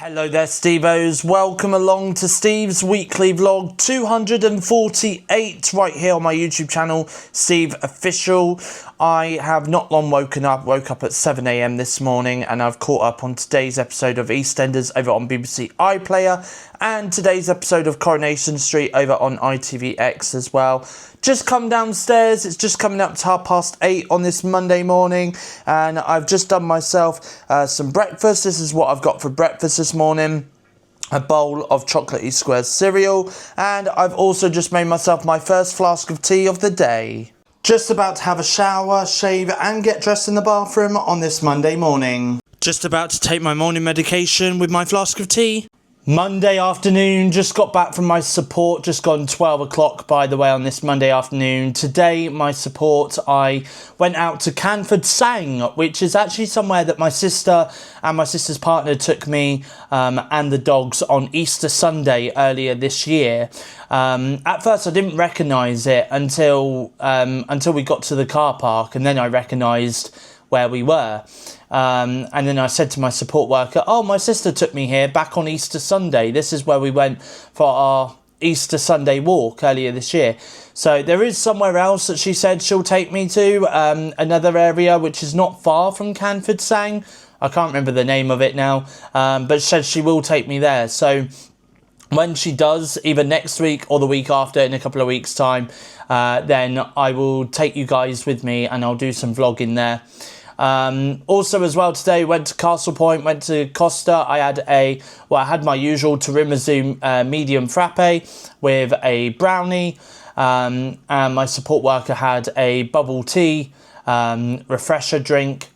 Hello there, Stevos. Welcome along to Steve's weekly vlog 248 right here on my YouTube channel, SteveOfficial. I have not long woke up at 7 AM this morning, and I've caught up on today's episode of EastEnders over on BBC iPlayer and today's episode of Coronation Street over on ITVX as well. Just come downstairs, it's just coming up to 8:30 on this Monday morning, and I've just done myself some breakfast. This is what I've got for breakfast this morning. A bowl of chocolatey squares cereal, and I've also just made myself my first flask of tea of the day. Just about to have a shower, shave and get dressed in the bathroom on this Monday morning. Just about to take my morning medication with my flask of tea. Monday afternoon, just got back from my support, just gone 12 o'clock by the way on this Monday afternoon. Today, my support, I went out to Canford Sang, which is actually somewhere that my sister and my sister's partner took me and the dogs on Easter Sunday earlier this year. At first I didn't recognise it until we got to the car park, and then I recognised where we were. And then I said to my support worker, oh, my sister took me here back on Easter Sunday. This is where we went for our Easter Sunday walk earlier this year. So there is somewhere else that she said she'll take me to, another area which is not far from Canford Sang. I can't remember the name of it now, but she said she will take me there. So when she does, either next week or the week after, in a couple of weeks' time, then I will take you guys with me and I'll do some vlogging there. Also as well today, went to Castle Point, went to Costa. I had my usual tiramisu medium frappe with a brownie, and my support worker had a bubble tea refresher drink.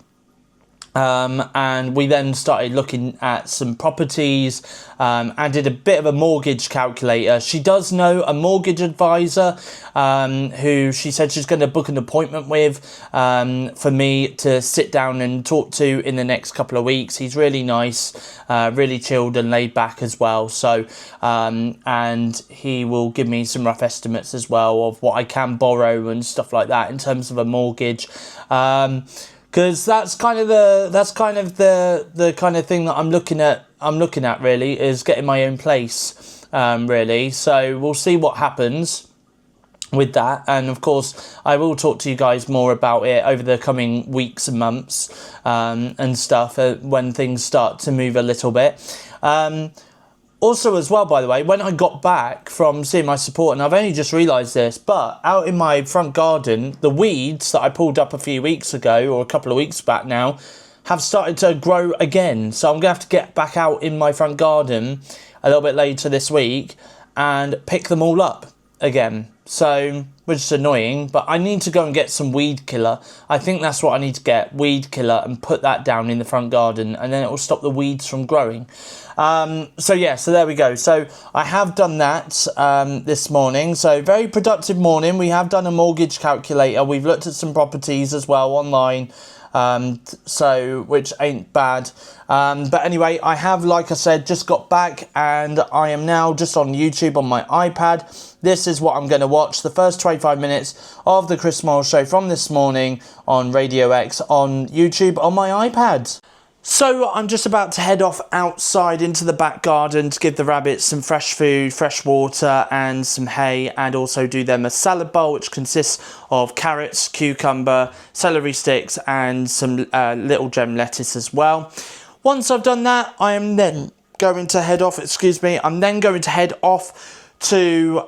And we then started looking at some properties and did a bit of a mortgage calculator. She does know a mortgage advisor who she said she's going to book an appointment with for me to sit down and talk to in the next couple of weeks. He's really nice, really chilled and laid back as well. So, and he will give me some rough estimates as well of what I can borrow and stuff like that in terms of a mortgage. Because that's kind of the kind of thing that I'm looking at really, is getting my own place, really. So we'll see what happens with that, and of course I will talk to you guys more about it over the coming weeks and months and stuff when things start to move a little bit. Also as well, by the way, when I got back from seeing my support, and I've only just realised this, but out in my front garden, the weeds that I pulled up a few weeks ago, or a couple of weeks back now, have started to grow again. So I'm going to have to get back out in my front garden a little bit later this week and pick them all up again. So, which is annoying, but I need to go and get some weed killer. I think that's what I need to get, weed killer, and put that down in the front garden, and then it will stop the weeds from growing. So yeah, so there we go. So I have done that this morning. So very productive morning. We have done a mortgage calculator. We've looked at some properties as well online. So which ain't bad. But anyway, I have, like I said, just got back, and I am now just on YouTube on my iPad. This is what I'm going to watch, the first 25 minutes of the Chris Moyle Show from this morning on Radio X on YouTube on my iPad. So I'm just about to head off outside into the back garden to give the rabbits some fresh food, fresh water and some hay, and also do them a salad bowl which consists of carrots, cucumber, celery sticks and some little gem lettuce as well. Once I've done that, I am then going to head off, I'm then going to head off to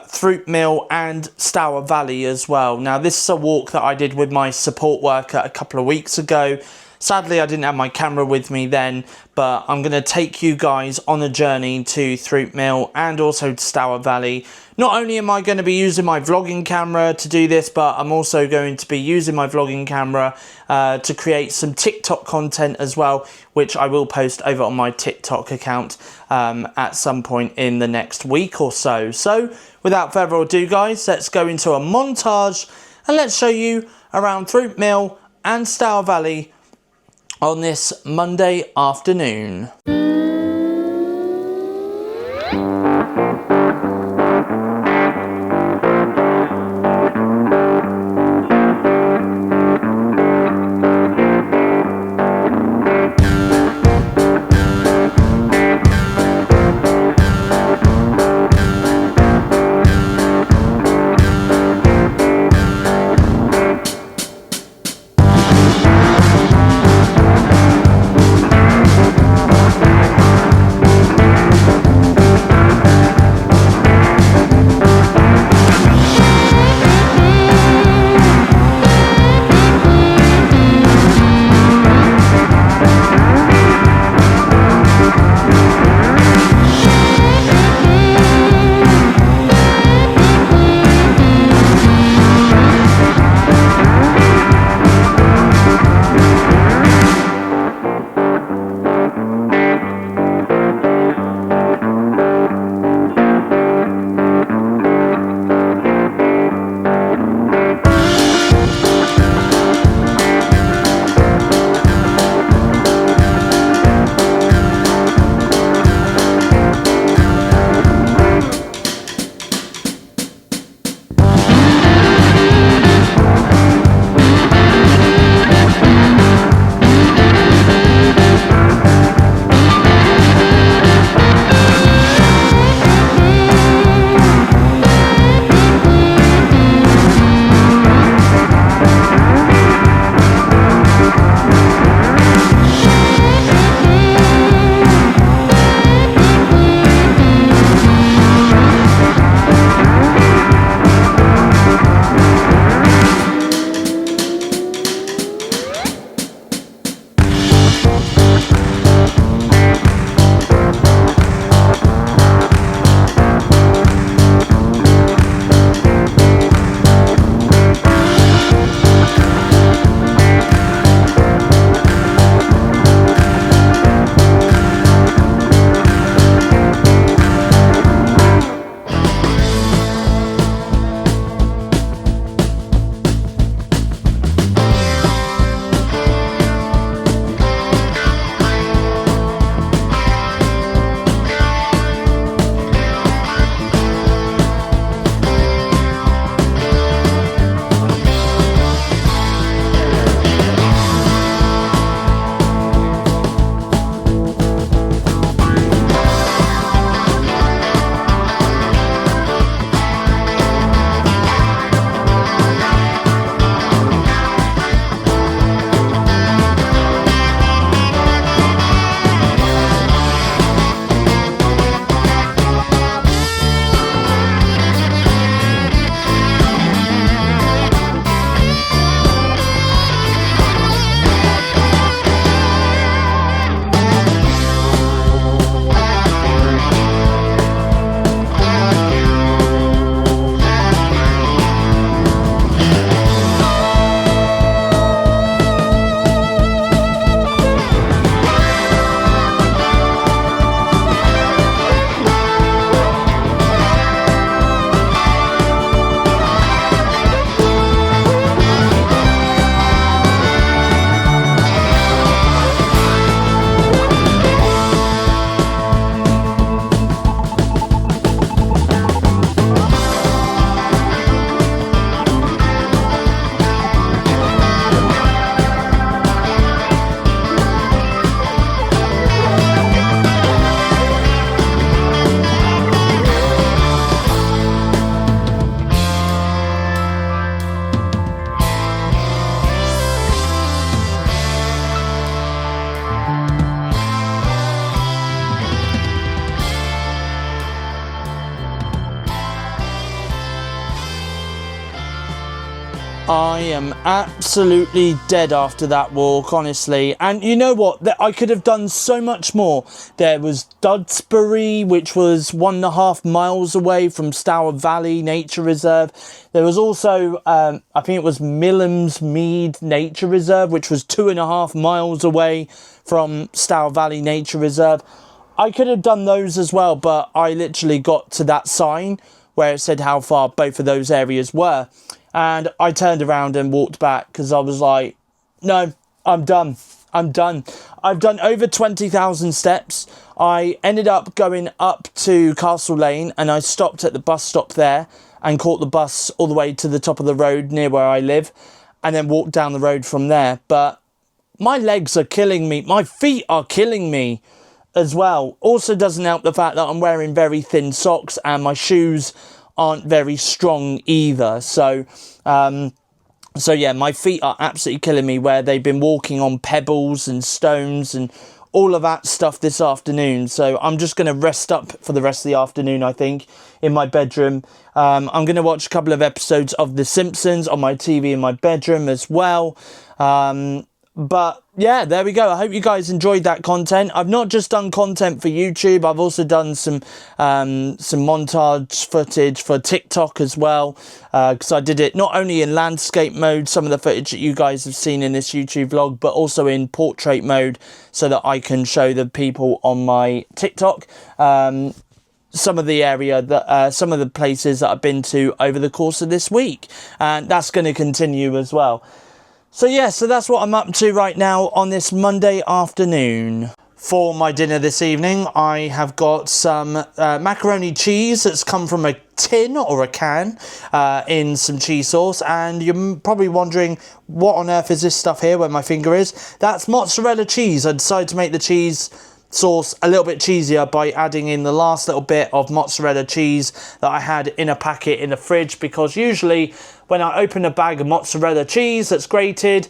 Throop Mill and Stour Valley as well. Now this is a walk that I did with my support worker a couple of weeks ago. Sadly, I didn't have my camera with me then, but I'm going to take you guys on a journey to Throop Mill and also to Stour Valley. Not only am I going to be using my vlogging camera to do this, but I'm also going to be using my vlogging camera to create some TikTok content as well, which I will post over on my TikTok account at some point in the next week or so. So, without further ado, guys, let's go into a montage and let's show you around Throop Mill and Stour Valley on this Monday afternoon. I am absolutely dead after that walk, honestly. And you know what? I could have done so much more. There was Dudsbury, which was 1.5 miles away from Stour Valley Nature Reserve. There was also, I think it was Millam's Mead Nature Reserve, which was 2.5 miles away from Stour Valley Nature Reserve. I could have done those as well, but I literally got to that sign where it said how far both of those areas were. And I turned around and walked back because I was like, no, I'm done. I'm done. I've done over 20,000 steps. I ended up going up to Castle Lane and I stopped at the bus stop there and caught the bus all the way to the top of the road near where I live and then walked down the road from there. But my legs are killing me. My feet are killing me as well. Also doesn't help the fact that I'm wearing very thin socks and my shoes aren't very strong either. So yeah, my feet are absolutely killing me where they've been walking on pebbles and stones and all of that stuff this afternoon. So I'm just going to rest up for the rest of the afternoon, I think, in my bedroom. I'm going to watch a couple of episodes of The Simpsons on my TV in my bedroom as well. But yeah, there we go. I hope you guys enjoyed that content. I've not just done content for YouTube. I've also done some montage footage for TikTok as well. Because I did it not only in landscape mode, some of the footage that you guys have seen in this YouTube vlog, but also in portrait mode so that I can show the people on my TikTok some of the area that some of the places that I've been to over the course of this week. And that's going to continue as well. So yeah, so that's what I'm up to right now on this Monday afternoon. For my dinner this evening, I have got some macaroni cheese that's come from a tin or a can in some cheese sauce. And you're probably wondering, what on earth is this stuff here where my finger is? That's mozzarella cheese. I decided to make the cheese sauce a little bit cheesier by adding in the last little bit of mozzarella cheese that I had in a packet in the fridge, because usually when I open a bag of mozzarella cheese that's grated,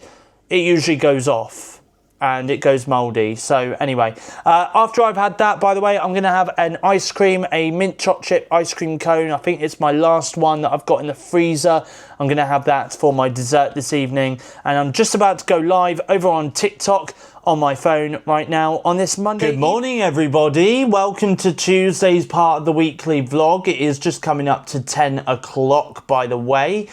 it usually goes off and it goes mouldy. So anyway, after I've had that, by the way, I'm going to have an ice cream, a mint chocolate chip ice cream cone. I think it's my last one that I've got in the freezer. I'm going to have that for my dessert this evening. And I'm just about to go live over on TikTok on my phone right now on this Monday. Good morning, everybody. Welcome to Tuesday's part of the weekly vlog. It is just coming up to 10 o'clock, by the way.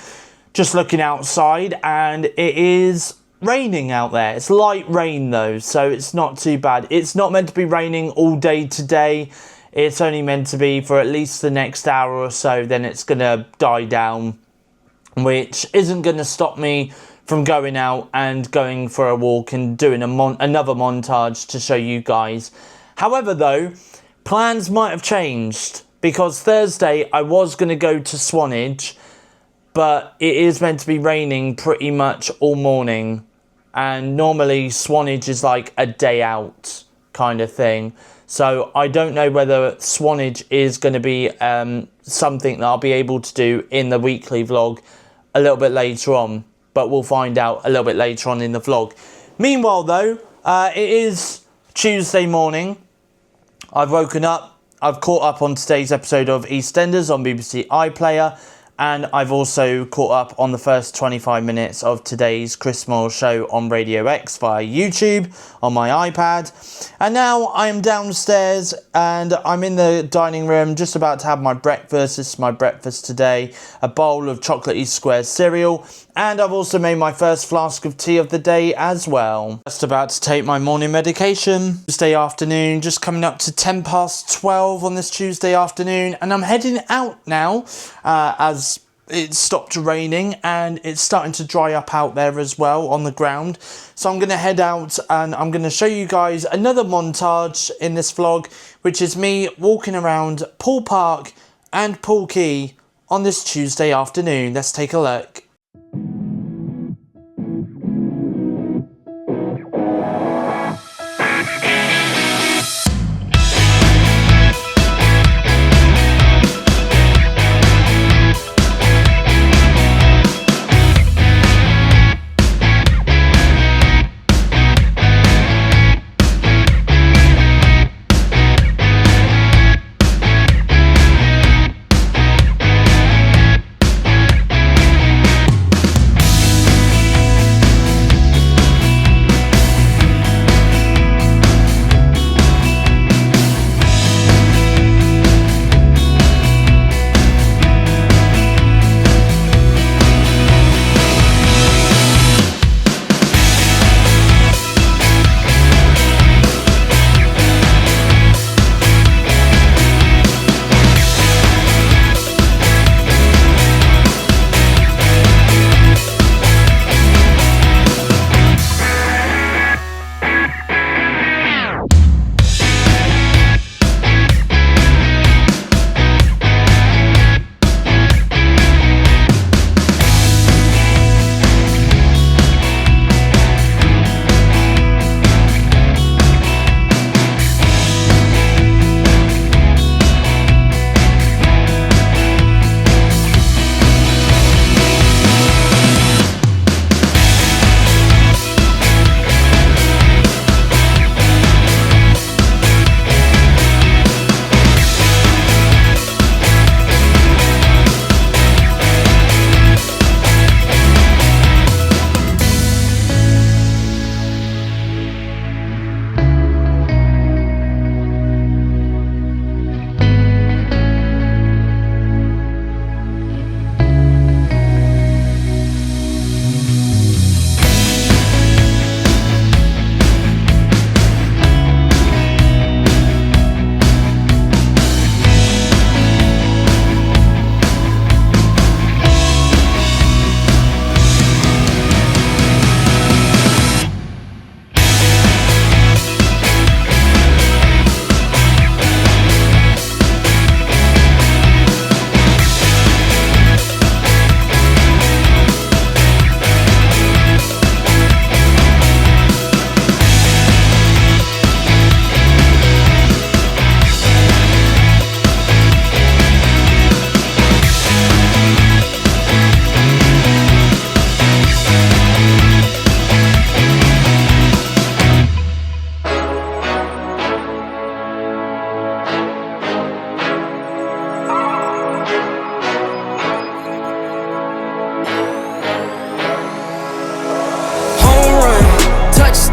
Just looking outside and it is raining out there. It's light rain though, so it's not too bad. It's not meant to be raining all day today. It's only meant to be for at least the next hour or so, then it's gonna die down, which isn't gonna stop me from going out and going for a walk and doing another montage to show you guys. However though, plans might have changed, because Thursday I was going to go to Swanage, but it is meant to be raining pretty much all morning, and normally Swanage is like a day out kind of thing. So I don't know whether Swanage is going to be something that I'll be able to do in the weekly vlog a little bit later on. But we'll find out a little bit later on in the vlog. Meanwhile though, it is Tuesday morning. I've woken up. I've caught up on today's episode of EastEnders on BBC iPlayer. And I've also caught up on the first 25 minutes of today's Chris Moyle show on Radio X via YouTube on my iPad. And now I am downstairs and I'm in the dining room just about to have my breakfast. This is my breakfast today. A bowl of chocolatey square cereal. And I've also made my first flask of tea of the day as well. Just about to take my morning medication. Tuesday afternoon, just coming up to 10 past 12 on this Tuesday afternoon. And I'm heading out now as it stopped raining and it's starting to dry up out there as well on the ground. So I'm going to head out and I'm going to show you guys another montage in this vlog, which is me walking around Poole Park and Poole Quay on this Tuesday afternoon. Let's take a look.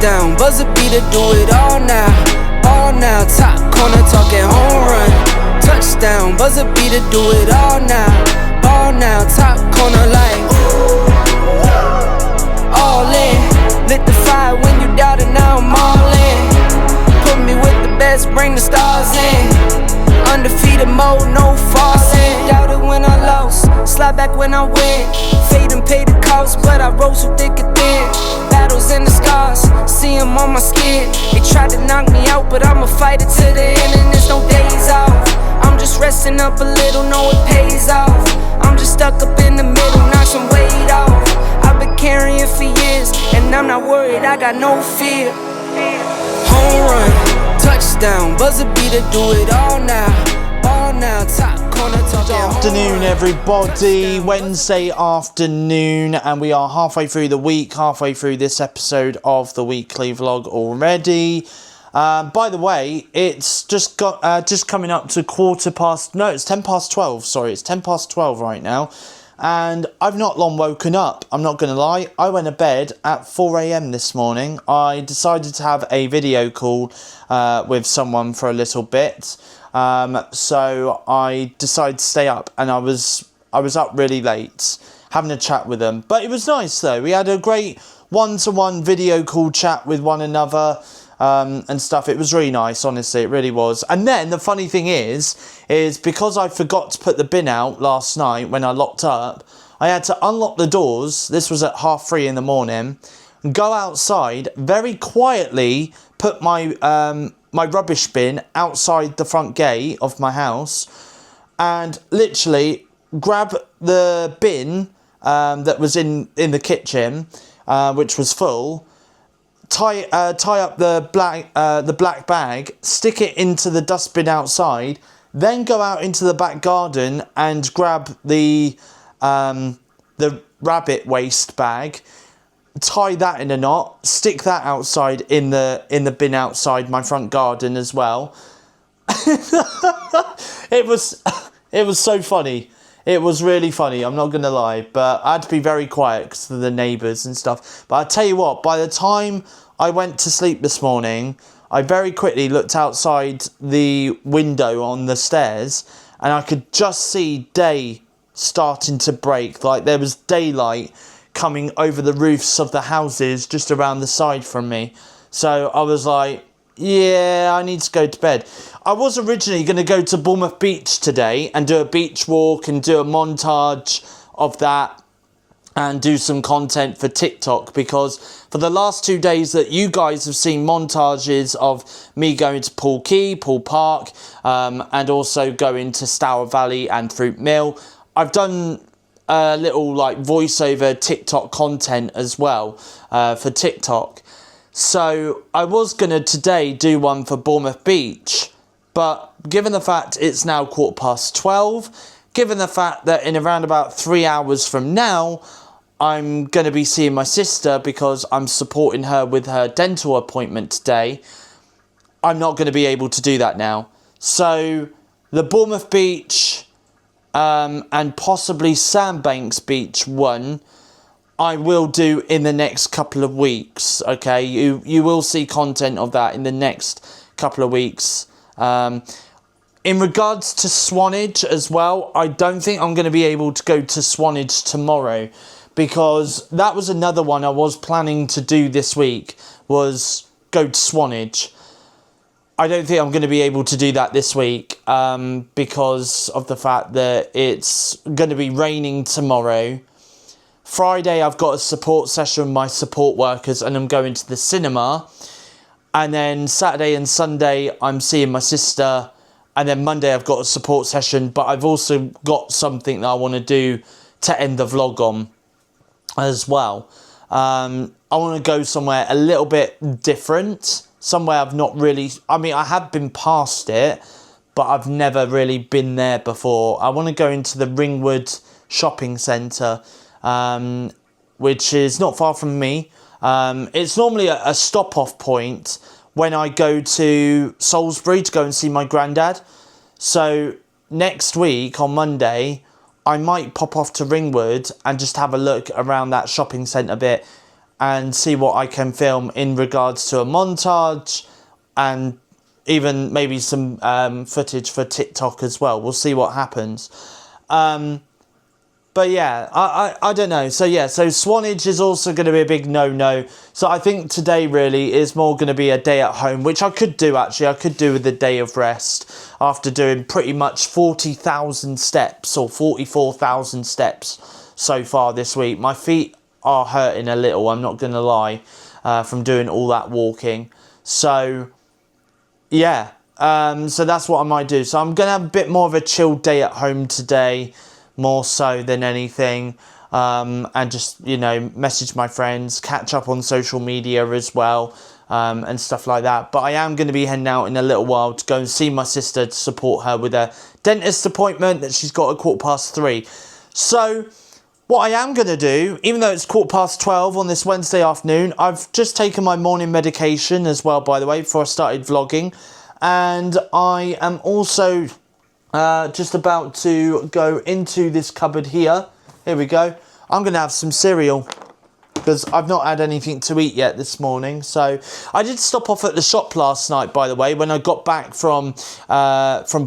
Touchdown, buzzer beater, do it all now. All now, top corner talking home run. Touchdown, buzzer beater, do it all now. Ball now, top corner like all in. Lit the fire when you doubted, now I'm all in. Put me with the best, bring the stars in. Undefeated mode, no falling. Doubted when I lost, slide back when I win. Fade and pay the cost, but I rose so thick and thin. Battles and the scars, see them on my skin. They tried to knock me out, but I'ma fight it to the end, and there's no days off. I'm just resting up a little, know it pays off. I'm just stuck up in the middle, knock some weight off. I've been carrying for years, and I'm not worried, I got no fear. Home run, touchdown, buzzer beater, do it all now. All now, top corner talking. Good afternoon, everybody. Wednesday afternoon, and we are halfway through the week, halfway through this episode of the weekly vlog already. By the way, it's just coming up to it's 10 past 12. Sorry, it's 10 past 12 right now. And I've not long woken up. I'm not going to lie. I went to bed at 4 a.m. this morning. I decided to have a video call with someone for a little bit. So I decided to stay up, and I was up really late having a chat with them. But it was nice though. We had a great one-to-one video call chat with one another. And stuff. It was really nice, honestly, it really was. And then the funny thing is because I forgot to put the bin out last night when I locked up, I had to unlock the doors. This was at 3:30 in the morning, and go outside very quietly, put my my rubbish bin outside the front gate of my house, and literally grab the bin that was in the kitchen, which was full. Tie up the black bag, stick it into the dustbin outside, then go out into the back garden and grab the rabbit waste bag, tie that in a knot, stick that outside in the bin outside my front garden as well. It was so funny. It was really funny, I'm not going to lie, but I had to be very quiet because of the neighbours and stuff. But I tell you what, by the time I went to sleep this morning, I very quickly looked outside the window on the stairs, and I could just see day starting to break. Like there was daylight coming over the roofs of the houses just around the side from me. So I was like, yeah, I need to go to bed. I was originally going to go to Bournemouth Beach today and do a beach walk and do a montage of that and do some content for TikTok, because for the last 2 days that you guys have seen montages of me going to Pool Park, and also going to Stour Valley and Fruit Mill. I've done a little like voiceover TikTok content as well for TikTok. So I was going to today do one for Bournemouth Beach, but given the fact it's now 12:15, given the fact that in around about 3 hours from now, I'm going to be seeing my sister because I'm supporting her with her dental appointment today, I'm not going to be able to do that now. So the Bournemouth Beach and possibly Sandbanks Beach one, I will do in the next couple of weeks, okay? You will see content of that in the next couple of weeks. In regards to Swanage as well, I don't think I'm going to be able to go to Swanage tomorrow, because that was another one I was planning to do this week, was go to Swanage. I don't think I'm going to be able to do that this week because of the fact that it's going to be raining tomorrow. Friday, I've got a support session with my support workers and I'm going to the cinema. And then Saturday and Sunday, I'm seeing my sister. And then Monday, I've got a support session. But I've also got something that I want to do to end the vlog on as well. I want to go somewhere a little bit different. Somewhere I've not really... I mean, I have been past it, but I've never really been there before. I want to go into the Ringwood shopping centre, which is not far from me. It's normally a stop-off point when I go to Salisbury to go and see my granddad. So next week, on Monday, I might pop off to Ringwood and just have a look around that shopping centre bit and see what I can film in regards to a montage and even maybe some footage for TikTok as well. We'll see what happens. But yeah, I don't know. So yeah, so Swanage is also going to be a big no-no. So I think today really is more going to be a day at home, which I could do actually. I could do with a day of rest after doing pretty much 40,000 steps or 44,000 steps so far this week. My feet are hurting a little, I'm not going to lie, from doing all that walking. So yeah, so that's what I might do. So I'm going to have a bit more of a chilled day at home today, more so than anything, and just, you know, message my friends, catch up on social media as well, and stuff like that. But I am going to be heading out in a little while to go and see my sister to support her with a dentist appointment that she's got at 3:15. So what I am going to do, even though it's 12:15 on this Wednesday afternoon, I've just taken my morning medication as well, by the way, before I started vlogging, and I am also just about to go into this cupboard here. Here we go. I'm going to have some cereal because I've not had anything to eat yet this morning. So I did stop off at the shop last night, by the way, when I got back from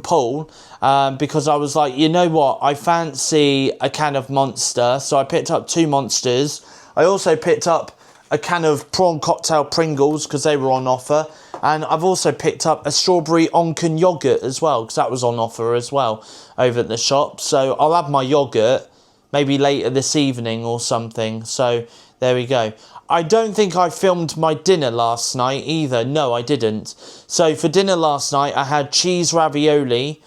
Poole, because I was like, you know what, I fancy a can of Monster. So I picked up 2 Monsters. I also picked up a can of prawn cocktail Pringles because they were on offer. And I've also picked up a strawberry Onken yogurt as well, because that was on offer as well over at the shop. So I'll have my yogurt maybe later this evening or something. So there we go. I don't think I filmed my dinner last night either. No, I didn't. So for dinner last night, I had cheese ravioli,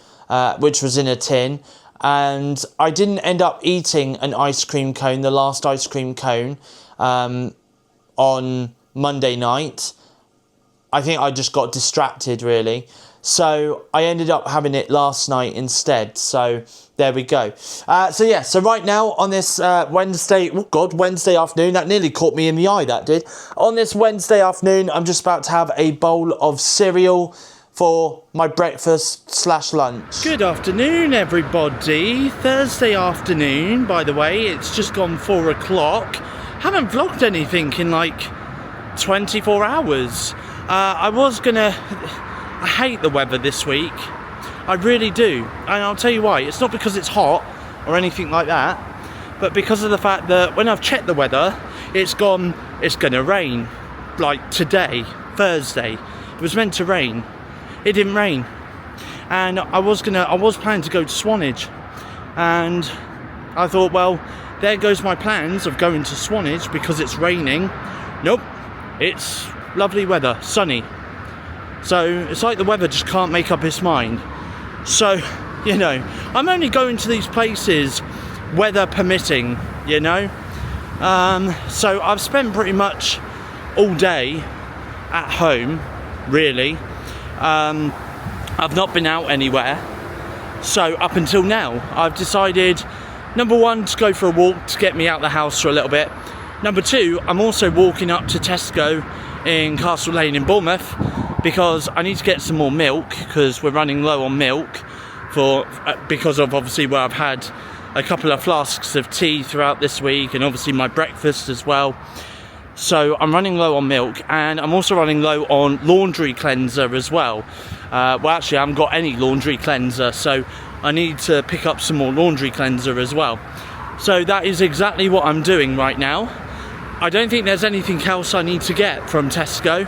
which was in a tin. And I didn't end up eating an ice cream cone, the last ice cream cone, on Monday night. I think I just got distracted, really. So I ended up having it last night instead. So there we go. So yeah, so right now on this Wednesday afternoon, that nearly caught me in the eye, that did. On this Wednesday afternoon, I'm just about to have a bowl of cereal for my breakfast/lunch. Good afternoon, everybody. Thursday afternoon, by the way. It's just gone 4 o'clock. Haven't vlogged anything in like 24 hours. I hate the weather this week. I really do. And I'll tell you why. It's not because it's hot or anything like that, but because of the fact that when I've checked the weather, it's going to rain. Like today, Thursday. It was meant to rain. It didn't rain. And I was planning to go to Swanage. And I thought, well, there goes my plans of going to Swanage because it's raining. Nope. It's lovely weather, sunny. So it's like the weather just can't make up its mind. So, you know, I'm only going to these places weather permitting, you know. So I've spent pretty much all day at home, really. I've not been out anywhere. So up until now, I've decided, number one, to go for a walk to get me out the house for a little bit. Number two, I'm also walking up to Tesco in Castle Lane in Bournemouth because I need to get some more milk because we're running low on milk because of obviously where I've had a couple of flasks of tea throughout this week and obviously my breakfast as well. So I'm running low on milk and I'm also running low on laundry cleanser as well. Well, actually, I haven't got any laundry cleanser, so I need to pick up some more laundry cleanser as well. So that is exactly what I'm doing right now. I don't think there's anything else I need to get from Tesco.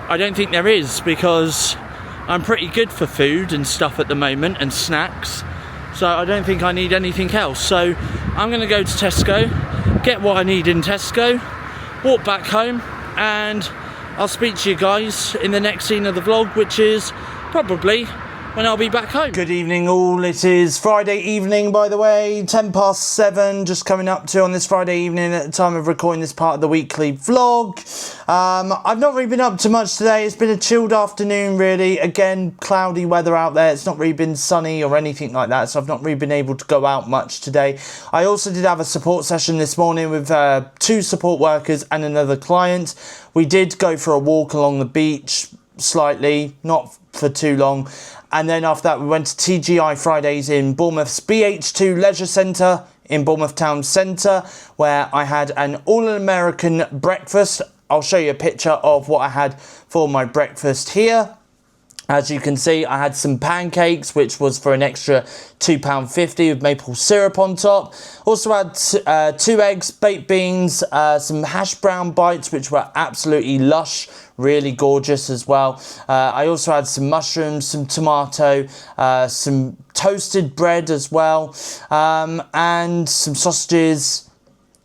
I don't think there is because I'm pretty good for food and stuff at the moment and snacks. So I don't think I need anything else. So I'm going to go to Tesco, get what I need in Tesco, walk back home, and I'll speak to you guys in the next scene of the vlog, which is probably when I'll be back home. Good evening all, it is Friday evening, by the way, 7:10, just coming up to on this Friday evening at the time of recording this part of the weekly vlog. I've not really been up to much today. It's been a chilled afternoon, really. Again, cloudy weather out there. It's not really been sunny or anything like that, so I've not really been able to go out much today. I also did have a support session this morning with 2 support workers and another client. We did go for a walk along the beach, slightly, not for too long. And then after that, we went to TGI Fridays in Bournemouth's BH2 Leisure Centre in Bournemouth Town Centre, where I had an all-American breakfast. I'll show you a picture of what I had for my breakfast here. As you can see, I had some pancakes, which was for an extra £2.50 with maple syrup on top. Also had 2 eggs, baked beans, some hash brown bites, which were absolutely lush, really gorgeous as well. I also had some mushrooms, some tomato, some toasted bread as well, and some sausages.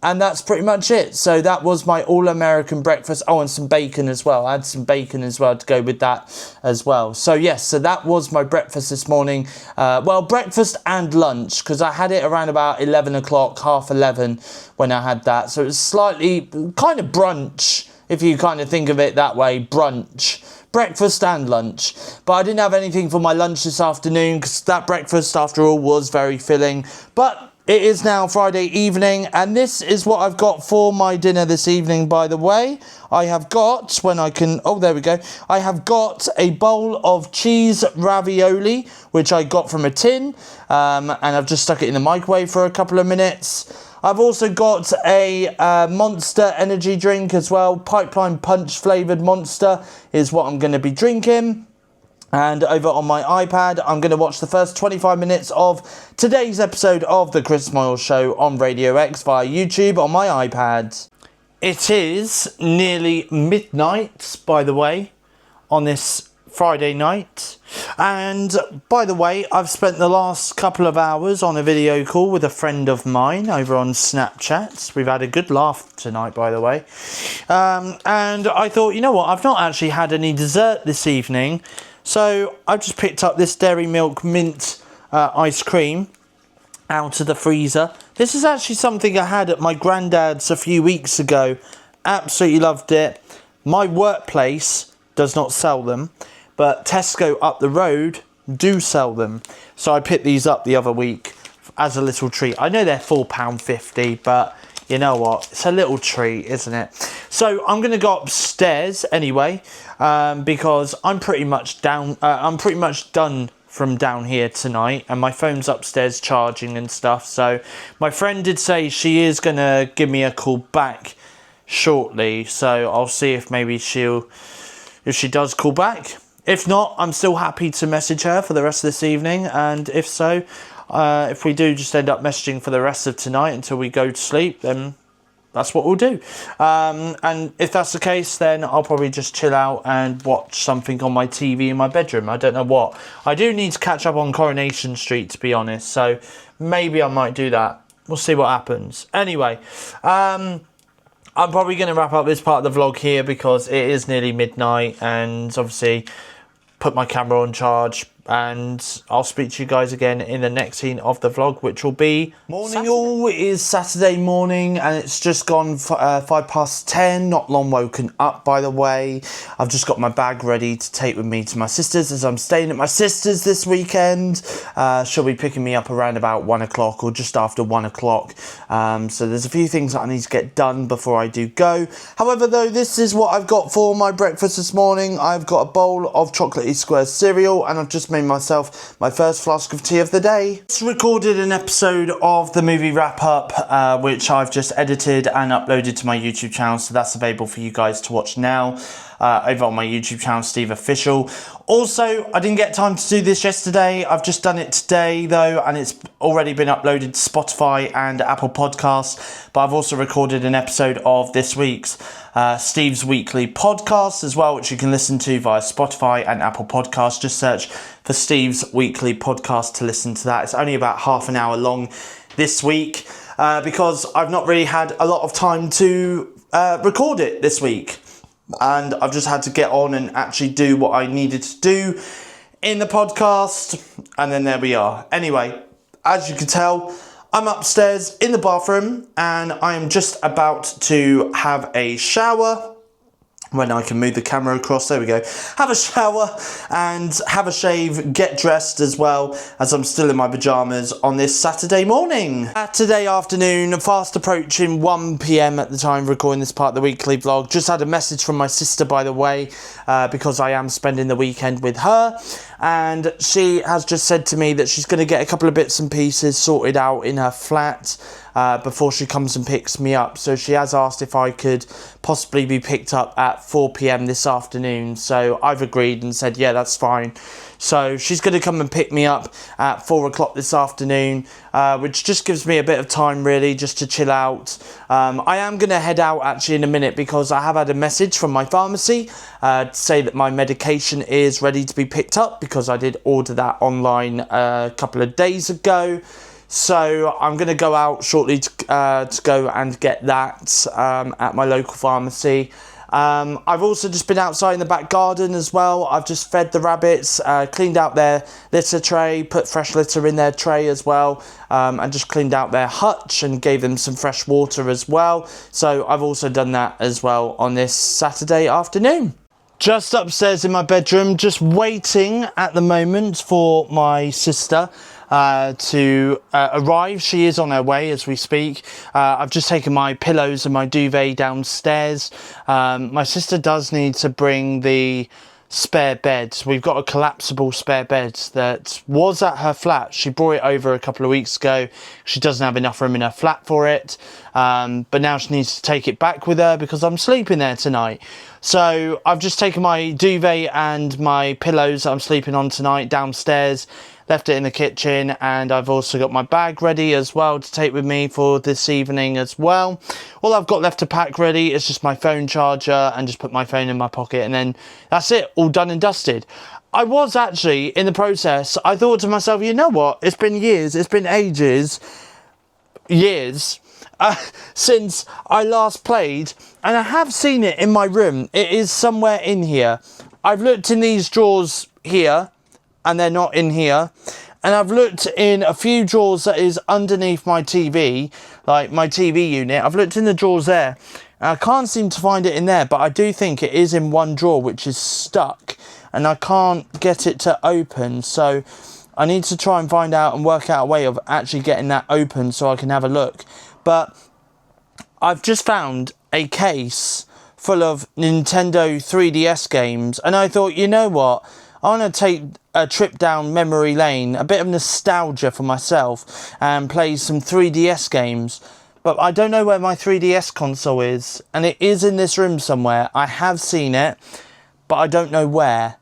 And that's pretty much it. So that was my all-American breakfast. Oh, and some bacon as well. I had some bacon as well to go with that as well. So yes, so that was my breakfast this morning. Well, breakfast and lunch, because I had it around about 11 o'clock, half 11 when I had that. So it was slightly kind of brunch, if you kind of think of it that way, brunch. Breakfast and lunch. But I didn't have anything for my lunch this afternoon, because that breakfast, after all, was very filling. But it is now Friday evening, and this is what I've got for my dinner this evening, by the way. I have got, there we go. I have got a bowl of cheese ravioli, which I got from a tin, and I've just stuck it in the microwave for a couple of minutes. I've also got a Monster energy drink as well. Pipeline Punch flavoured Monster is what I'm going to be drinking. And over on my iPad, I'm going to watch the first 25 minutes of today's episode of The Chris Moyle Show on Radio X via YouTube on my iPad. It is nearly midnight, by the way, on this Friday night. And by the way, I've spent the last couple of hours on a video call with a friend of mine over on Snapchat. We've had a good laugh tonight, by the way. And I thought, you know what, I've not actually had any dessert this evening. So I've just picked up this Dairy Milk Mint ice cream out of the freezer. This is actually something I had at my granddad's a few weeks ago. Absolutely loved it. My workplace does not sell them, but Tesco up the road do sell them. So I picked these up the other week as a little treat. I know they're £4.50, but you know what? It's a little treat, isn't it? So I'm going to go upstairs anyway, because I'm pretty much down. I'm pretty much done from down here tonight, and my phone's upstairs charging and stuff. So my friend did say she is going to give me a call back shortly. So I'll see if maybe if she does call back. If not, I'm still happy to message her for the rest of this evening, and if so, if we do just end up messaging for the rest of tonight until we go to sleep, then that's what we'll do. And if that's the case, then I'll probably just chill out and watch something on my TV in my bedroom. I don't know what. I do need to catch up on Coronation Street, to be honest, so maybe I might do that. We'll see what happens. Anyway, I'm probably going to wrap up this part of the vlog here because it is nearly midnight, and obviously put my camera on charge, and I'll speak to you guys again in the next scene of the vlog, which will be morning Saturday. All, it is Saturday morning, and it's just gone 10:05, not long woken up, by the way. I've just got my bag ready to take with me to my sister's, as I'm staying at my sister's this weekend. She'll be picking me up around about 1 o'clock or just after 1 o'clock. So there's a few things that I need to get done before I do go. However, though, this is what I've got for my breakfast this morning. I've got a bowl of chocolatey squares cereal, and I've just made myself my first flask of tea of the day. Just recorded an episode of the movie wrap up, which I've just edited and uploaded to my YouTube channel, so that's available for you guys to watch now over on my YouTube channel, SteveOfficial. Also, I didn't get time to do this yesterday. I've just done it today though, and it's already been uploaded to Spotify and Apple Podcasts. But I've also recorded an episode of this week's Steve's Weekly Podcast as well, which you can listen to via Spotify and Apple Podcasts. Just search for Steve's Weekly Podcast to listen to that. It's only about half an hour long this week because I've not really had a lot of time to record it this week. And I've just had to get on and actually do what I needed to do in the podcast. And then there we are. Anyway, as you can tell, I'm upstairs in the bathroom and I am just about to have a shower. When I can move the camera across, there we go. Have a shower and have a shave, get dressed as well, as I'm still in my pyjamas on this Saturday morning. Saturday afternoon, fast approaching 1 PM at the time of recording this part of the weekly vlog. Just had a message from my sister, by the way, because I am spending the weekend with her. and she has just said to me that she's going to get a couple of bits and pieces sorted out in her flat before she comes and picks me up. So she has asked if I could possibly be picked up at 4 p.m. this afternoon. So I've agreed and said, yeah, that's fine. So she's going to come and pick me up at 4 o'clock this afternoon, which just gives me a bit of time really just to chill out. I am going to head out actually in a minute because I have had a message from my pharmacy to say that my medication is ready to be picked up, because I did order that online a couple of days ago. So I'm going to go out shortly to go and get that at my local pharmacy. I've also just been outside in the back garden as well. I've just fed the rabbits, cleaned out their litter tray, put fresh litter in their tray as well, and just cleaned out their hutch and gave them some fresh water as well. So I've also done that as well on this Saturday afternoon. Just upstairs in my bedroom, just waiting at the moment for my sister to arrive. She is on her way as we speak. I've just taken my pillows and my duvet downstairs. My sister does need to bring the spare bed. We've got a collapsible spare bed that was at her flat. She brought it over a couple of weeks ago. She doesn't have enough room in her flat for it, but now she needs to take it back with her because I'm sleeping there tonight. So I've just taken my duvet and my pillows that I'm sleeping on tonight downstairs, left it in the kitchen, and I've also got my bag ready as well to take with me for this evening as well. All I've got left to pack ready is just my phone charger, and just put my phone in my pocket, and then that's it, all done and dusted. I was actually, in the process, I thought to myself, you know what, it's been years, it's been ages, since I last played, and I have seen it in my room. It is somewhere in here. I've looked in these drawers here, and they're not in here, and I've looked in a few drawers that is underneath my TV, like my TV unit. I've looked in the drawers there, and I can't seem to find it in there, but I do think it is in one drawer which is stuck, and I can't get it to open. So I need to try and find out and work out a way of actually getting that open so I can have a look. But I've just found a case full of Nintendo 3DS games, and I thought, you know what, I want to take a trip down memory lane, a bit of nostalgia for myself, and play some 3DS games. But I don't know where my 3DS console is, and it is in this room somewhere. I have seen it, but I don't know where.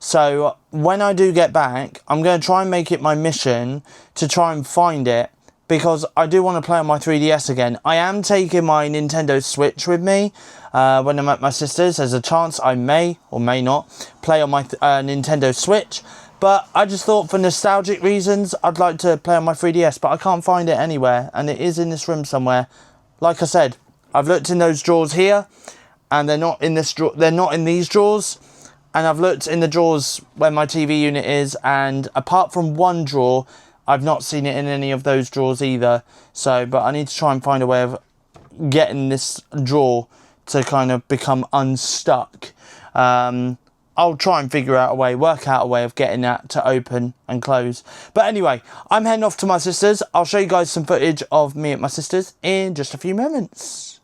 So when I do get back, I'm going to try and make it my mission to try and find it, because I do want to play on my 3DS again. I am taking my Nintendo Switch with me when I'm at my sister's. There's a chance I may or may not play on my Nintendo Switch. But I just thought for nostalgic reasons, I'd like to play on my 3DS. But I can't find it anywhere, and it is in this room somewhere. Like I said, I've looked in those drawers here, and they're not in this drawer. They're not in these drawers. And I've looked in the drawers where my TV unit is, and apart from one drawer, I've not seen it in any of those drawers either. So, but I need to try and find a way of getting this drawer to kind of become unstuck. I'll try and figure out a way, work out a way of getting that to open and close. But anyway, I'm heading off to my sister's. I'll show you guys some footage of me at my sister's in just a few moments.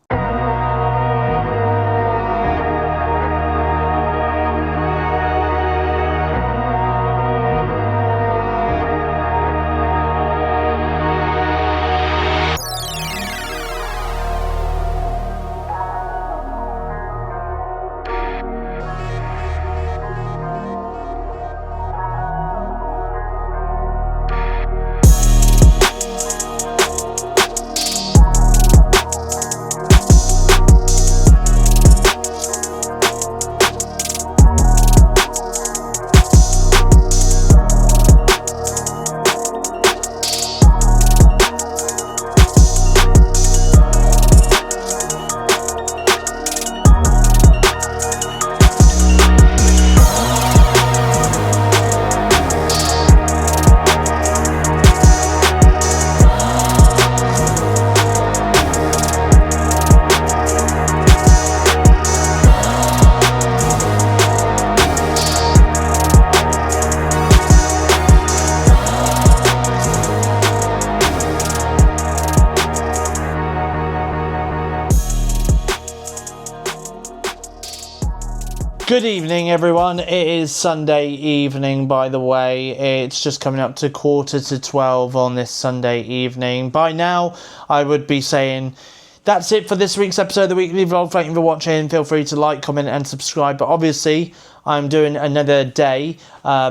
Good evening, everyone. It is Sunday evening, by the way. It's just coming up to 11:45 on this Sunday evening. By now, I would be saying that's it for this week's episode of the Weekly Vlog. Thank you for watching. Feel free to like, comment, and subscribe. But obviously, I'm doing another day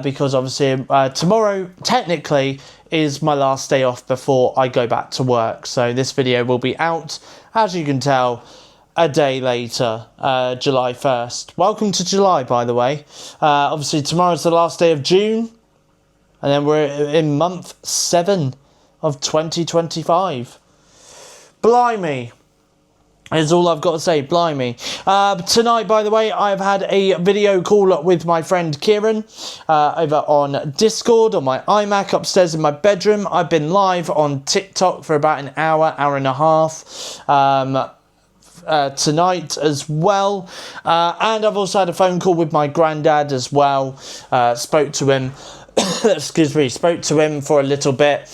because obviously tomorrow, technically, is my last day off before I go back to work. So this video will be out, as you can tell, a day later, July 1st. Welcome to July, by the way. Obviously, tomorrow's the last day of June, and then we're in month 7 of 2025. Blimey. Is all I've got to say, blimey. Tonight, by the way, I've had a video call with my friend Kieran over on Discord on my iMac upstairs in my bedroom. I've been live on TikTok for about an hour and a half tonight as well. And I've also had a phone call with my granddad as well. Spoke to him. Spoke to him for a little bit.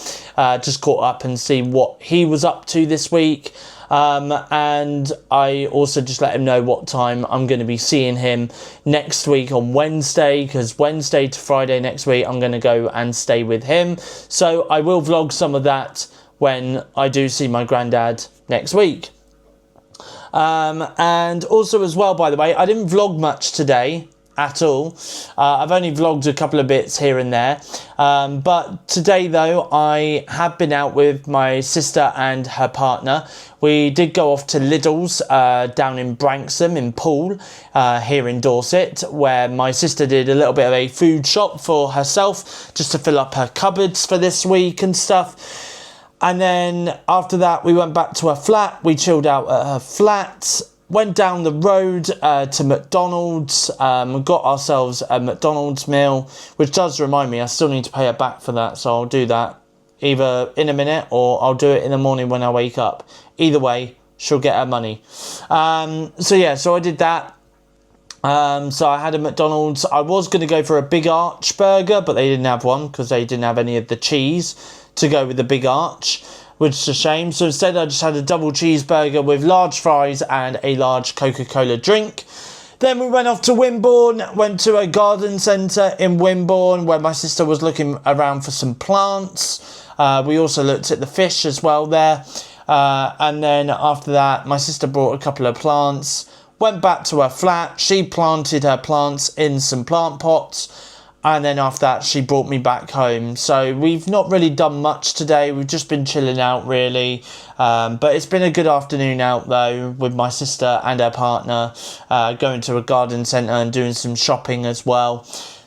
Just caught up and see what he was up to this week. And I also just let him know what time I'm going to be seeing him next week on Wednesday, because Wednesday to Friday next week I'm going to go and stay with him. So I will vlog some of that when I do see my granddad next week. And also as well, by the way, I didn't vlog much today at all. I've only vlogged a couple of bits here and there. But today, though, I have been out with my sister and her partner. We did go off to Lidl's down in Branksome in Poole, here in Dorset, where my sister did a little bit of a food shop for herself, just to fill up her cupboards for this week and stuff. And then after that, we went back to her flat. We chilled out at her flat. Went down the road to McDonald's, got ourselves a McDonald's meal, which does remind me, I still need to pay her back for that, so I'll do that either in a minute or I'll do it in the morning when I wake up. Either way, she'll get her money. So I did that. So I had a McDonald's. I was going to go for a Big Arch burger, but they didn't have one because they didn't have any of the cheese to go with the Big Arch, which is a shame. So instead I just had a double cheeseburger with large fries and a large Coca-Cola drink. Then we went off to Wimborne, went to a garden centre in Wimborne where my sister was looking around for some plants. We also looked at the fish as well there. And then after that, my sister brought a couple of plants, went back to her flat. She planted her plants in some plant pots. And then after that, she brought me back home. So we've not really done much today. We've just been chilling out, really. But it's been a good afternoon out, though, with my sister and her partner going to a garden centre and doing some shopping as well.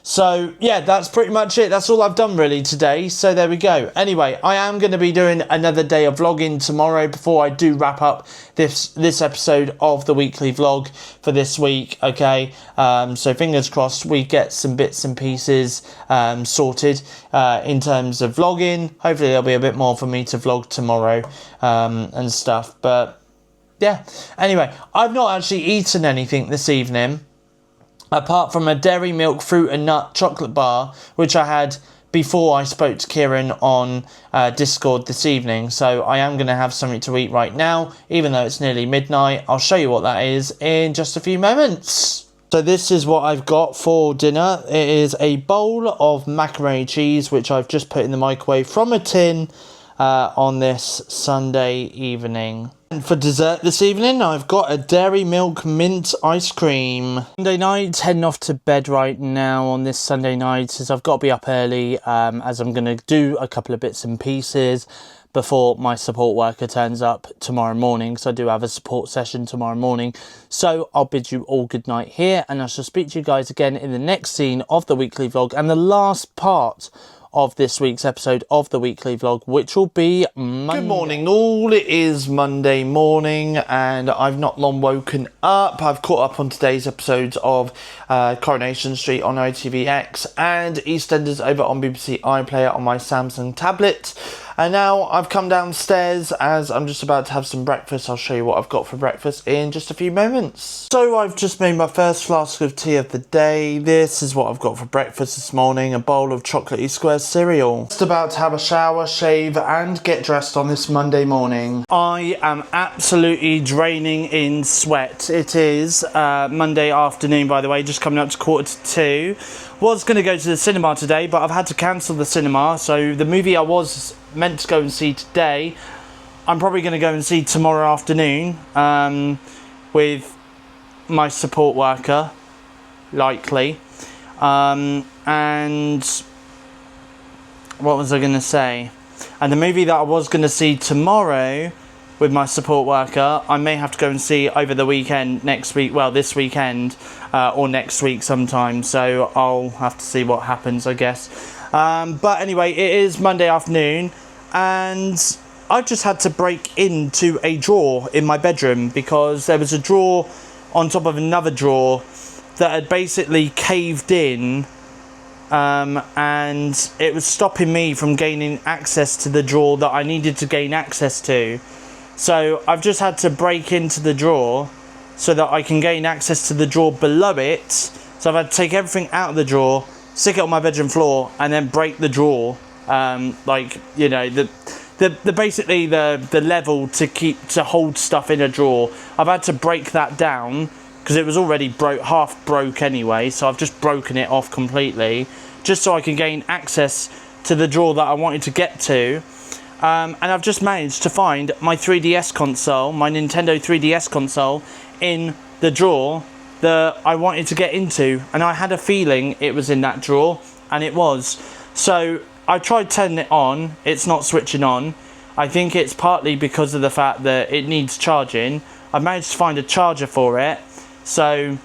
So, yeah, that's pretty much it. That's all I've done, really, today. So there we go. Anyway, I am going to be doing another day of vlogging tomorrow before I do wrap up this episode of the weekly vlog for this week, okay? So fingers crossed we get some bits and pieces sorted in terms of vlogging. Hopefully there'll be a bit more for me to vlog tomorrow and stuff. But, yeah. Anyway, I've not actually eaten anything this evening, apart from a dairy milk fruit and nut chocolate bar, which I had before I spoke to Kieran on Discord this evening. So I am going to have something to eat right now, even though it's nearly midnight. I'll show you what that is in just a few moments. So this is what I've got for dinner. It is a bowl of macaroni cheese, which I've just put in the microwave from a tin on this Sunday evening. And for dessert this evening, I've got a dairy milk mint ice cream. Sunday night, heading off to bed right now on this Sunday night, as I've got to be up early, as I'm going to do a couple of bits and pieces before my support worker turns up tomorrow morning. So I do have a support session tomorrow morning. So I'll bid you all good night here, and I shall speak to you guys again in the next scene of the weekly vlog and the last part of this week's episode of the weekly vlog, which will be Monday. Good morning all, it is Monday morning and I've not long woken up. I've caught up on today's episodes of Coronation Street on ITVX and EastEnders over on BBC iPlayer on my Samsung tablet. And now I've come downstairs as I'm just about to have some breakfast. I'll show you what I've got for breakfast in just a few moments. So I've just made my first flask of tea of the day. This is what I've got for breakfast this morning. A bowl of chocolatey square cereal. Just about to have a shower, shave and get dressed on this Monday morning. I am absolutely draining in sweat. It is Monday afternoon, by the way, just coming up to 1:45. Was going to go to the cinema today, but I've had to cancel the cinema. So the movie I was meant to go and see today, I'm probably going to go and see tomorrow afternoon with my support worker, likely. And what was I going to say? And the movie that I was going to see tomorrow with my support worker, I may have to go and see over the weekend next week. Well, this weekend or next week sometime. So I'll have to see what happens, I guess. But anyway, it is Monday afternoon and I've just had to break into a drawer in my bedroom because there was a drawer on top of another drawer that had basically caved in. And it was stopping me from gaining access to the drawer that I needed to gain access to. So I've just had to break into the drawer so that I can gain access to the drawer below it. So I've had to take everything out of the drawer, stick it on my bedroom floor, and then break the drawer. Like, you know, the basically the level to hold stuff in a drawer. I've had to break that down because it was already half broke anyway. So I've just broken it off completely, just so I can gain access to the drawer that I wanted to get to. And I've just managed to find my 3DS console, my Nintendo 3DS console, in the drawer that I wanted to get into. And I had a feeling it was in that drawer, and it was. So I tried turning it on, it's not switching on. I think it's partly because of the fact that it needs charging. I've managed to find a charger for it, so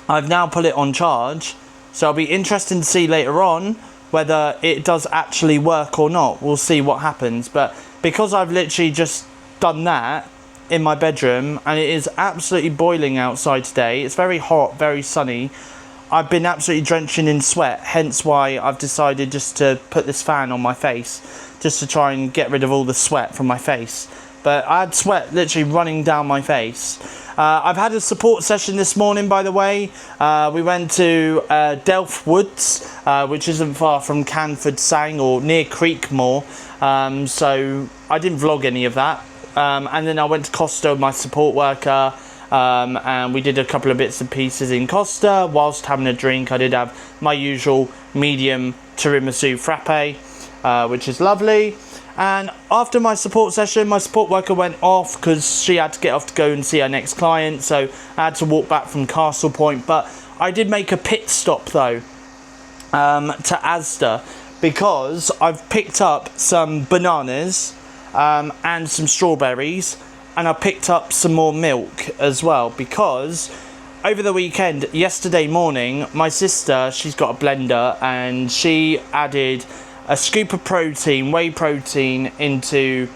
I've now put it on charge. So it'll be interesting to see later on whether it does actually work or not. We'll see what happens. But because I've literally just done that in my bedroom, and it is absolutely boiling outside today, it's very hot, very sunny, I've been absolutely drenching in sweat, hence why I've decided just to put this fan on my face, just to try and get rid of all the sweat from my face. But I had sweat literally running down my face. I've had a support session this morning, by the way. We went to Delft Woods, which isn't far from Canford Sang, or near Creekmore. So I didn't vlog any of that. And then I went to Costa with my support worker. And we did a couple of bits and pieces in Costa whilst having a drink. I did have my usual medium tiramisu frappe, which is lovely. And after my support session, my support worker went off because she had to get off to go and see her next client. So I had to walk back from Castle Point. But I did make a pit stop though to Asda, because I've picked up some bananas and some strawberries. And I picked up some more milk as well, because over the weekend, yesterday morning, my sister, she's got a blender, and she added a scoop of protein, whey protein, into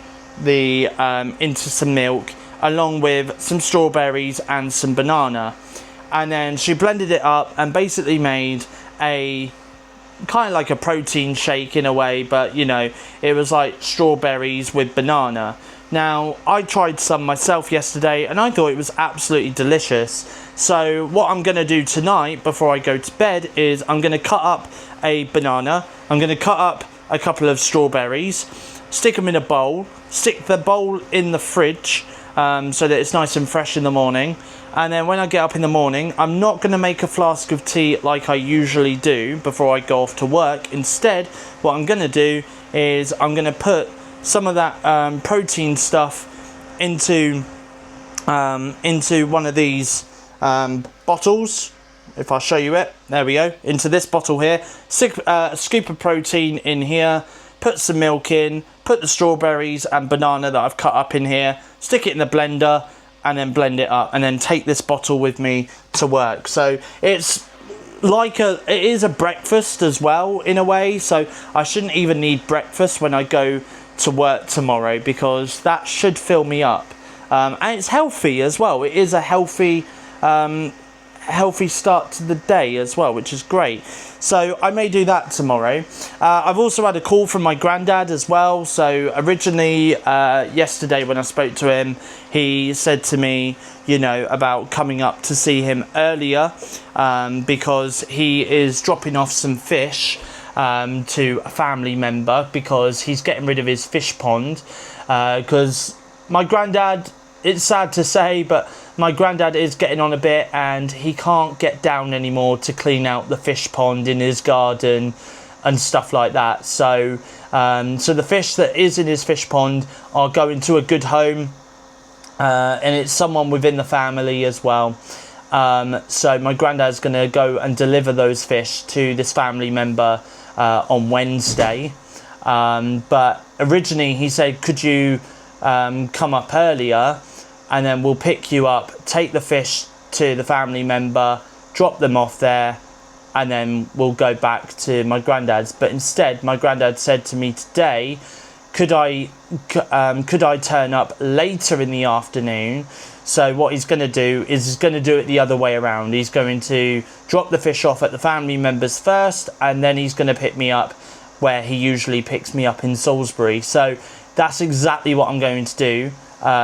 some milk, along with some strawberries and some banana. And then she blended it up and basically made a kind of like a protein shake in a way, but you know, it was like strawberries with banana. Now, I tried some myself yesterday and I thought it was absolutely delicious. So what I'm going to do tonight before I go to bed is I'm going to cut up a banana, I'm going to cut up a couple of strawberries, stick them in a bowl, stick the bowl in the fridge so that it's nice and fresh in the morning. And then when I get up in the morning, I'm not going to make a flask of tea like I usually do before I go off to work. Instead, what I'm going to do is I'm going to put some of that protein stuff into one of these bottles. If I show you it, there we go, into this bottle here. Stick a scoop of protein in here, put some milk in, put the strawberries and banana that I've cut up in here, stick it in the blender, and then blend it up, and then take this bottle with me to work. So it's like it is a breakfast as well in a way, so I shouldn't even need breakfast when I go to work tomorrow, because that should fill me up. And it's healthy as well. It is a healthy healthy start to the day as well, which is great. So I may do that tomorrow. I've also had a call from my granddad as well. So originally yesterday when I spoke to him, he said to me, you know, about coming up to see him earlier because he is dropping off some fish to a family member because he's getting rid of his fish pond because my granddad, it's sad to say, but my granddad is getting on a bit and he can't get down anymore to clean out the fish pond in his garden and stuff like that. So so the fish that is in his fish pond are going to a good home, and it's someone within the family as well. So my granddad's going to go and deliver those fish to this family member on Wednesday. But originally he said, could you come up earlier and then we'll pick you up, take the fish to the family member, drop them off there, and then we'll go back to my granddad's. But instead, my granddad said to me today, could I turn up later in the afternoon? So what he's going to do is he's going to do it the other way around. He's going to drop the fish off at the family members first, and then he's going to pick me up where he usually picks me up in Salisbury. So that's exactly what I'm going to do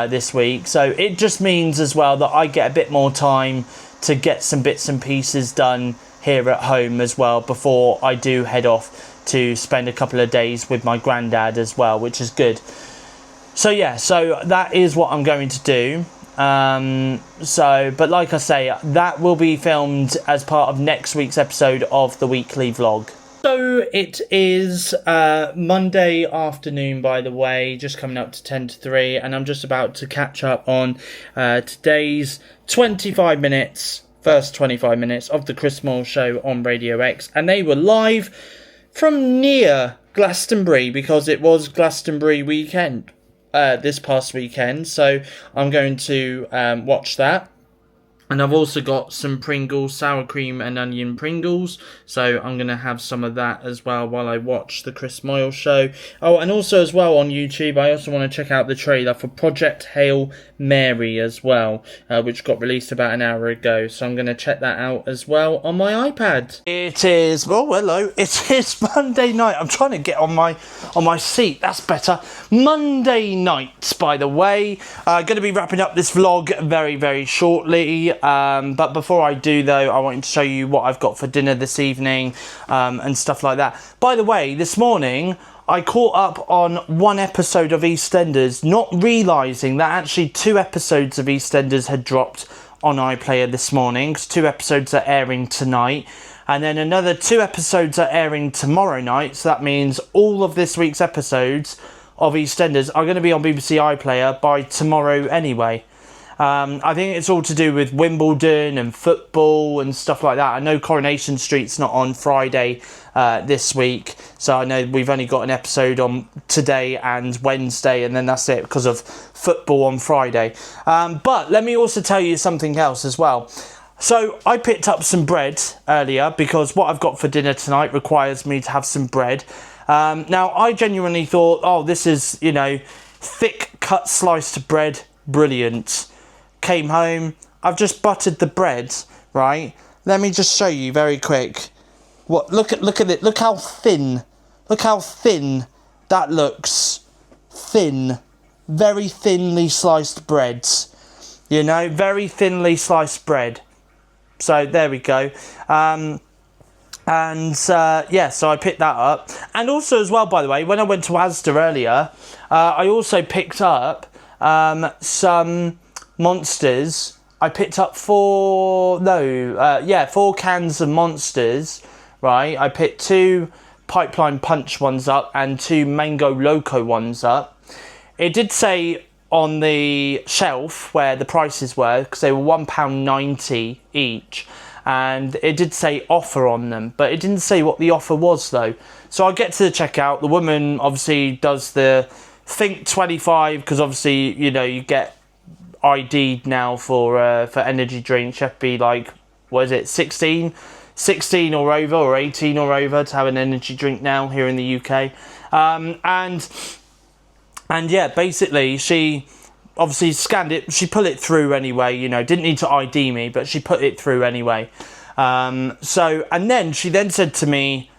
this week. So it just means as well that I get a bit more time to get some bits and pieces done here at home as well before I do head off to spend a couple of days with my granddad as well, which is good. So yeah, so that is what I'm going to do. But like I say, that will be filmed as part of next week's episode of the weekly vlog. So it is Monday afternoon, by the way, just coming up to 10 to 3, and I'm just about to catch up on today's 25 minutes, first 25 minutes of the Chris Moyle Show on Radio X, and they were live from near Glastonbury because it was Glastonbury weekend this past weekend, so I'm going to watch that. And I've also got some Pringles, sour cream and onion Pringles. So I'm going to have some of that as well while I watch the Chris Moyle Show. Oh, and also as well on YouTube, I also want to check out the trailer for Project Hail Mary as well, which got released about an hour ago. So I'm going to check that out as well on my iPad. It is, oh, hello. It is Monday night. I'm trying to get on my seat. That's better. Monday night, by the way. Going to be wrapping up this vlog very, very shortly. But before I do though, I wanted to show you what I've got for dinner this evening and stuff like that. By the way, this morning I caught up on one episode of EastEnders, not realising that actually 2 episodes of EastEnders had dropped on iPlayer this morning. 2 episodes are airing tonight, and then another 2 episodes are airing tomorrow night. So that means all of this week's episodes of EastEnders are going to be on BBC iPlayer by tomorrow anyway. I think it's all to do with Wimbledon and football and stuff like that. I know Coronation Street's not on Friday this week, so I know we've only got an episode on today and Wednesday, and then that's it because of football on Friday. But let me also tell you something else as well. So I picked up some bread earlier because what I've got for dinner tonight requires me to have some bread. Now, I genuinely thought, oh, this is, you know, thick cut sliced bread, brilliant. Came home, I've just buttered the bread, right? Let me just show you very quick. What? Look at it. Look how thin. Look how thin that looks. Thin, very thinly sliced breads. You know, very thinly sliced bread. So there we go. Yeah, so I picked that up, and also as well, by the way, when I went to Asda earlier, I also picked up some Monsters. I picked up 4 cans of Monsters, right? I picked 2 Pipeline Punch ones up and 2 Mango Loco ones up. It did say on the shelf where the prices were, because they were £1.90 each, and it did say offer on them, but it didn't say what the offer was though. So I get to the checkout. The woman obviously does the think 25, because obviously, you know, you get ID'd now for energy drinks. You have to be like, what is it, 16 or over, or 18 or over to have an energy drink now here in the UK. And yeah, basically she obviously scanned it. She put it through anyway, you know, didn't need to ID me, but she put it through anyway. And then she then said to me,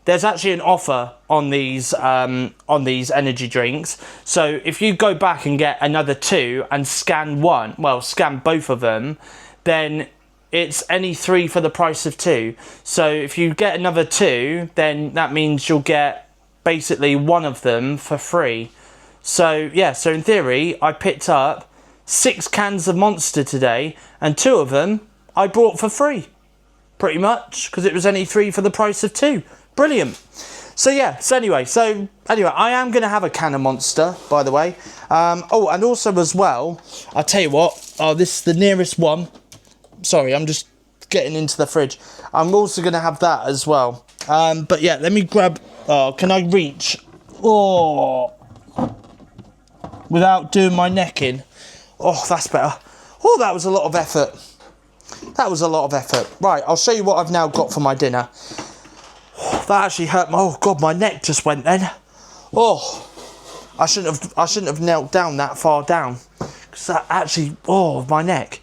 there's actually an offer on these energy drinks. So if you go back and get another 2 and scan both of them, then it's any 3 for the price of 2. So if you get another 2, then that means you'll get basically 1 of them for free. So yeah, so in theory, I picked up 6 cans of Monster today, and 2 of them I bought for free. Pretty much, because it was only 3 for the price of 2. Brilliant. So yeah, so anyway, I am going to have a can of Monster, by the way. Oh, and also as well, I'll tell you what, this is the nearest one. Sorry, I'm just getting into the fridge. I'm also going to have that as well. But yeah, let me grab, can I reach? Oh, without doing my neck in. Oh, that's better. Oh, that was a lot of effort. That was a lot of effort. Right, I'll show you what I've now got for my dinner. That actually hurt my, oh God, my neck just went then. Oh, I shouldn't have knelt down that far down. Because that actually, oh, my neck.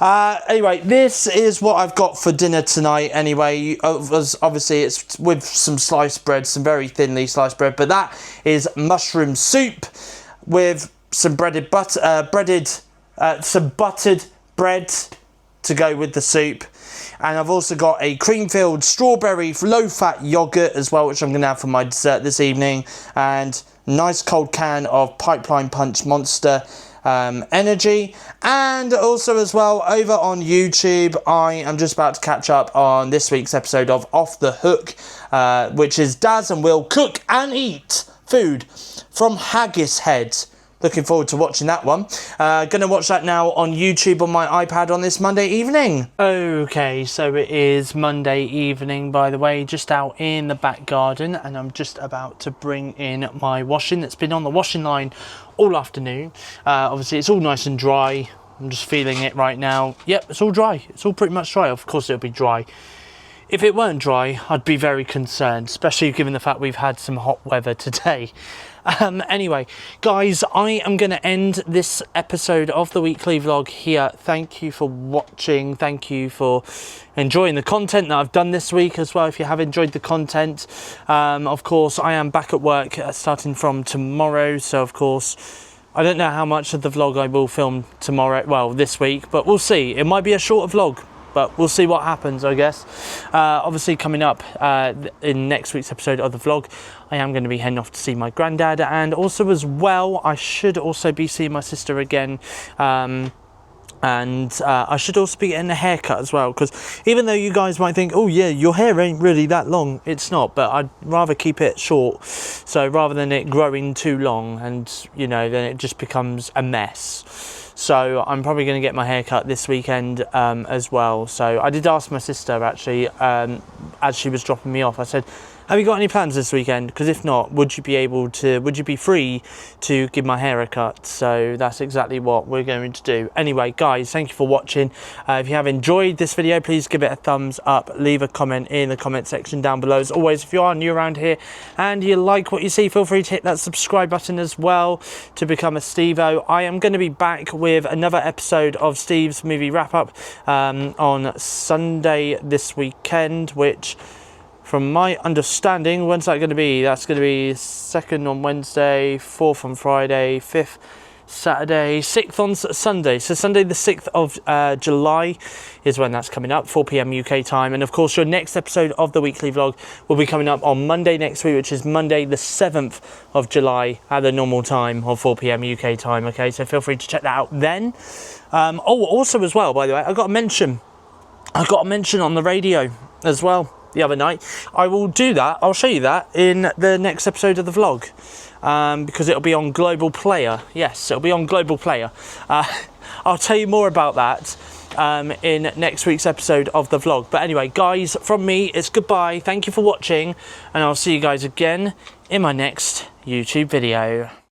Anyway, this is what I've got for dinner tonight anyway. Obviously, it's with some sliced bread, some very thinly sliced bread. But that is mushroom soup with some some buttered bread to go with the soup. And I've also got a cream-filled strawberry low-fat yoghurt as well, which I'm going to have for my dessert this evening. And nice cold can of Pipeline Punch Monster Energy. And also as well, over on YouTube, I am just about to catch up on this week's episode of Off the Hook, which is Daz and Will cook and eat food from Haggis Head. Looking forward to watching that one. Gonna watch that now on YouTube on my iPad on this Monday evening. Okay, so it is Monday evening, by the way, just out in the back garden, and I'm just about to bring in my washing that's been on the washing line all afternoon. Obviously, it's all nice and dry. I'm just feeling it right now. Yep, it's all dry. It's all pretty much dry. Of course, it'll be dry. If it weren't dry, I'd be very concerned, especially given the fact we've had some hot weather today. Anyway, guys, I am going to end this episode of the weekly vlog here. Thank you for watching. Thank you for enjoying the content that I've done this week as well. If you have enjoyed the content, of course, I am back at work starting from tomorrow. So, of course, I don't know how much of the vlog I will film tomorrow, well, this week, but we'll see. It might be a shorter vlog, but we'll see what happens, I guess. Obviously, coming up in next week's episode of the vlog, I am going to be heading off to see my granddad, and also as well, I should also be seeing my sister again. And I should also be getting a haircut as well, because even though you guys might think, oh yeah, your hair ain't really that long, it's not, but I'd rather keep it short. So rather than it growing too long and, you know, then it just becomes a mess. So I'm probably going to get my hair cut this weekend as well. So I did ask my sister actually, as she was dropping me off, I said, have you got any plans this weekend? Because if not, would you be free to give my hair a cut? So that's exactly what we're going to do. Anyway, guys, thank you for watching. If you have enjoyed this video, please give it a thumbs up. Leave a comment in the comment section down below. As always, if you are new around here and you like what you see, feel free to hit that subscribe button as well to become a Stevo. I am going to be back with another episode of Steve's movie wrap-up on Sunday this weekend, which, from my understanding, when's that going to be? That's going to be 2nd on Wednesday, 4th on Friday, 5th Saturday, 6th on Sunday. So Sunday the 6th of July is when that's coming up, 4 PM UK time. And of course, your next episode of the weekly vlog will be coming up on Monday next week, which is Monday the 7th of July at the normal time of 4 PM UK time. Okay, so feel free to check that out then. Oh, also as well, by the way, I got a mention on the radio as well the other night. I will do that. I'll show you that in the next episode of the vlog, because it'll be on Global Player. Yes, it'll be on Global Player. I'll tell you more about that in next week's episode of the vlog. But anyway, guys, from me, it's goodbye. Thank you for watching, and I'll see you guys again in my next YouTube video.